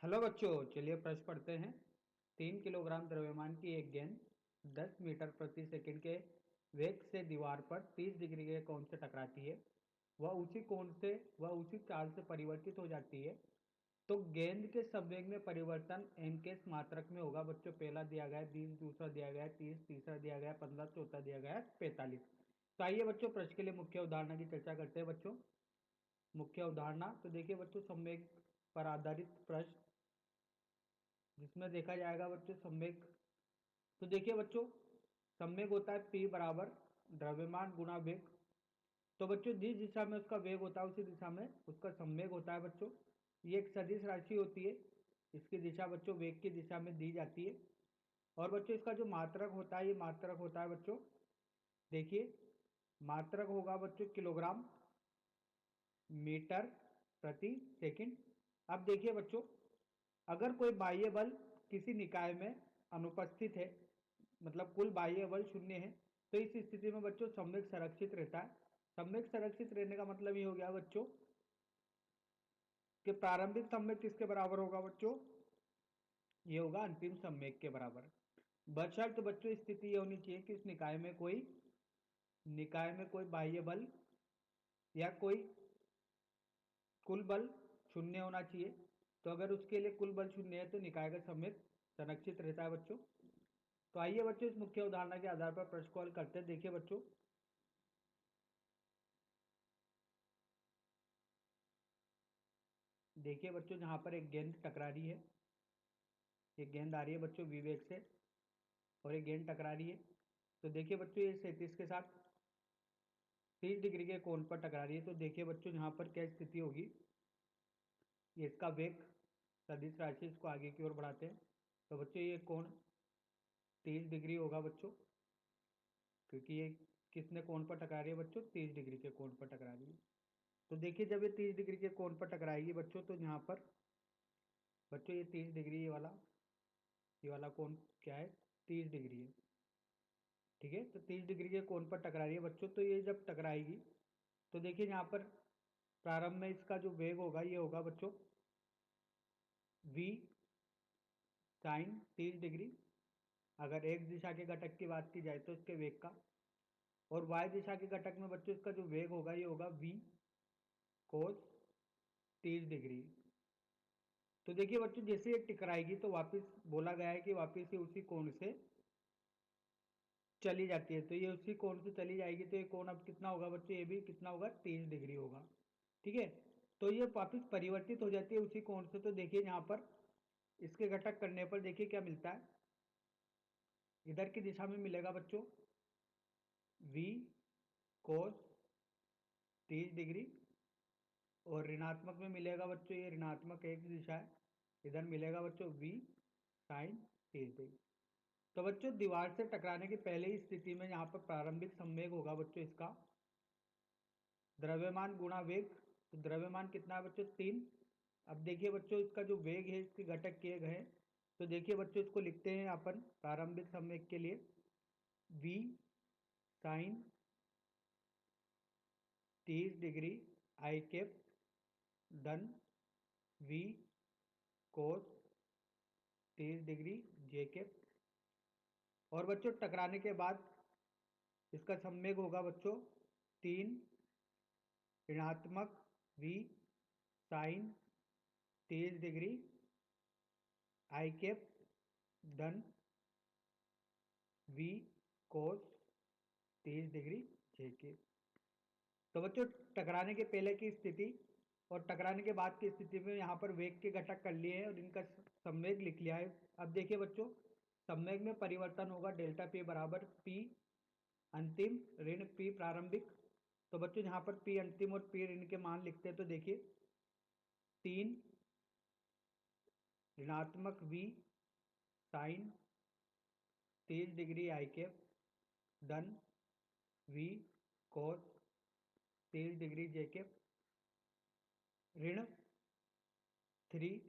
Hello बच्चों, चलिए प्रश्न पढ़ते हैं। 3 किलोग्राम द्रव्यमान की एक गेंद 10 मीटर प्रति सेकंड के वेग से दीवार पर 30 डिग्री के कोण से टकराती है। वह उसी चाल से परिवर्तित हो जाती है। तो गेंद के संवेग में परिवर्तन n के मात्रक में होगा। बच्चों, पहला दिया गया है 20, दूसरा दिया गया है 30, तीसरा दिया गया है 15, चौथा दिया गया है 45। तो आइए बच्चों, प्रश्न के लिए मुख्य उदाहरण की चर्चा करते हैं। बच्चों, मुख्य उदाहरण तो देखिए बच्चों, संवेग पर आधारित प्रश्न जिसमें देखा जाएगा बच्चों संवेग। तो देखिए बच्चों, संवेग होता है P बराबर द्रव्यमान गुणा वेग। तो बच्चों, जिस दिशा में उसका वेग होता है उसी दिशा में उसका संवेग होता है। बच्चों, ये एक सदिश राशि होती है। इसकी दिशा बच्चों वेग की दिशा में दी जाती है। और बच्चों, इसका जो मात्रक होता है, ये मात्रक होता है बच्चों, देखिए मात्रक होगा बच्चों किलोग्राम मीटर प्रति सेकंड। अब देखिए बच्चों, अगर कोई बाह्य बल किसी निकाय में अनुपस्थित है, मतलब कुल बाह्य बल शून्य है, तो इस स्थिति में बच्चों संवेग संरक्षित रहता है। संवेग संरक्षित रहने का मतलब ये हो गया बच्चों कि प्रारंभिक संवेग किसके बराबर होगा बच्चों, ये होगा अंतिम संवेग के बराबर। बशर्ते बच्चों स्थिति ये होनी चाहिए कि इस निकाय में कोई बाह्य बल या कोई कुल बल शून्य होना चाहिए। तो अगर उसके लिए कुल बल शून्य है तो निकाय का संवेग संरक्षित रहता है बच्चों। तो आइए बच्चों, इस मुख्य उदाहरण के आधार पर प्रश्न को हल करते हैं। देखिए बच्चों, जहां पर एक गेंद टकरा रही है, एक गेंद आ रही है बच्चों विवेक से और एक गेंद टकरा रही है। तो देखिए बच्चों, ये 37 के साथ 30 डिग्री के कोण पर टकरा रही है। तो देखिए बच्चों, यहाँ पर क्या स्थिति होगी, ये इसका वेग सदिश राशि, इसको आगे की ओर बढ़ाते हैं। तो बच्चों, ये कोण 30 डिग्री होगा बच्चों, क्योंकि ये किसने कोण पर टकरा रही है बच्चों, 30 डिग्री के कोण पर टकरा रही है। तो देखिए, जब ये 30 डिग्री के कोण पर टकराएगी बच्चों, तो यहाँ पर बच्चों ये 30 डिग्री, ये वाला कोण क्या है, 30 डिग्री है। ठीक है, तो 30 डिग्री के कोण पर टकरा रही है बच्चों। तो ये जब टकराएगी तो देखिए यहाँ पर प्रारंभ में इसका जो वेग होगा ये होगा बच्चों v साइन 30 डिग्री। अगर एक दिशा के घटक की बात की जाए तो इसके वेग का, और y दिशा के घटक में बच्चों इसका जो वेग होगा ये होगा v कोस 30 डिग्री। तो देखिए बच्चों, जैसे ये टकराएगी तो वापस बोला गया है कि वापस ये उसी कोण से चली जाती है। तो ये उसी कोण से चली जाएगी, तो ये कोण अब कितना होगा बच्चों, ये भी कितना होगा, 30 डिग्री होगा। ठीक है, तो ये वापस परिवर्तित हो जाती है उसी कोण से। तो देखिए यहाँ पर इसके घटक करने पर देखिए क्या मिलता है, इधर की दिशा में मिलेगा बच्चों v कोस 30 डिग्री, और ऋणात्मक में मिलेगा बच्चों, ये ऋणात्मक एक दिशा है, इधर मिलेगा बच्चों v साइन 30 डिग्री। तो बच्चों, दीवार से टकराने की पहले ही स्थिति में यहाँ पर प्रारंभिक संवेग होगा बच्चों इसका द्रव्यमान गुणा वेग। तो द्रव्यमान कितना है बच्चों, 3। अब देखिए बच्चों, इसका जो वेग है इसके घटक किए गए हैं। तो देखिए बच्चों, इसको लिखते हैं अपन प्रारंभिक संवेग के लिए v sine 30 degree i cap धन v cos 30 degree j cap. और बच्चों, टकराने के बाद इसका संवेग होगा बच्चों 3 ऋणात्मक v sine 30 degree i cap धन v cos 30 degree j cap. तो बच्चों, टकराने के पहले की स्थिति और टकराने के बाद की स्थिति में यहाँ पर वेग के घटक कर लिए हैं और इनका संवेग लिख लिया है। अब देखिए बच्चों, संवेग में परिवर्तन होगा डेल्टा पी बराबर पी अंतिम ऋण पी प्रारंभिक। तो बच्चों, यहाँ पर पी अंतिम और पी ऋण के मान लिखते हैं। तो देखिए 3 ऋणात्मक v sine 30 degree i cap धन v cos 30 degree j cap ऋण 3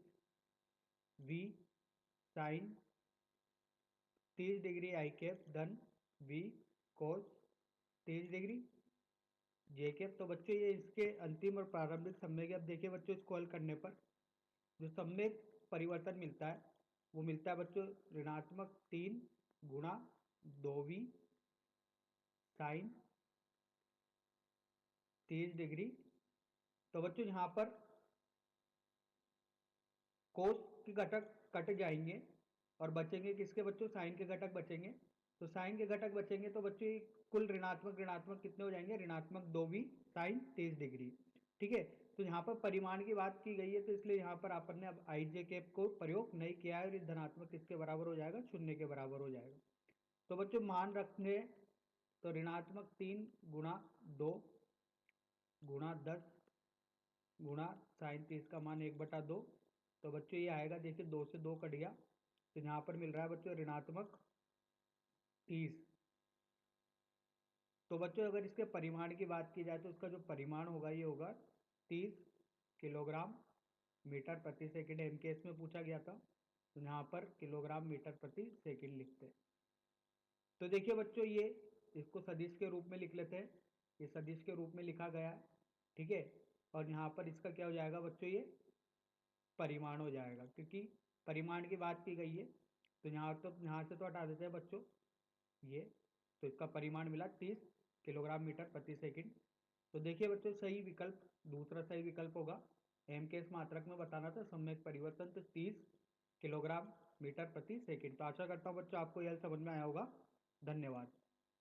v sine 30 degree i cap धन v cos 30 degree j cap. तो बच्चों, ये इसके अंतिम और प्रारंभिक संवेग है। अब देखिए बच्चों, इसको हल करने पर जो संवेग परिवर्तन मिलता है वो मिलता है बच्चों ऋणात्मक 3 गुणा 2v साइन 30 डिग्री। तो बच्चों यहाँ पर कोस के घटक कट जाएंगे और बचेंगे किसके बच्चों, साइन के घटक बचेंगे। तो साइन के घटक बचेंगे तो बच्चों कुल ऋणात्मक ऋणात्मक कितने हो जाएंगे, ऋणात्मक 2v साइन 30 डिग्री। ठीक है, तो यहाँ पर परिमाण की बात की गई है तो इसलिए यहाँ पर आपने अब आई जे कैप को प्रयोग नहीं किया है और इस धनात्मक किसके बराबर हो जाएगा, शून्य के बराबर हो जाएगा। तो बच्चों मान रखेंगे तो ऋणात्मक 3 गुणा 2 गुणा 10 गुणा साइन 30 का मान 1/2। तो बच्चों ये आएगा, देखिए 2 से 2 कट गया तो यहाँ पर मिल रहा है बच्चों ऋणात्मक 30। तो बच्चों अगर इसके परिमाण की बात की जाए तो उसका जो परिमाण होगा ये होगा 30 किलोग्राम मीटर प्रति सेकंड, एमकेएस में पूछा गया था तो यहाँ पर किलोग्राम मीटर प्रति सेकंड लिखते हैं। तो देखिए बच्चों ये इसको सदिश के रूप में लिख लेते हैं, ये सदिश के रूप में लिखा गया है। ठीक है, और यहाँ पर इसका क्या हो जाएगा बच्चों, ये परिमाण हो जाएगा क्योंकि परिमाण की बात की गई है। तो यहाँ से तो हटा देते हैं बच्चों ये, तो इसका परिमाण मिला 30 किलोग्राम मीटर प्रति सेकंड। तो देखिए बच्चों सही विकल्प दूसरा सही विकल्प होगा। एम के इस मात्रक में बताना था सम्यक परिवर्तन, तो 30 किलोग्राम मीटर प्रति सेकंड। तो आशा करता हूँ बच्चों आपको यह समझ में आया होगा। धन्यवाद।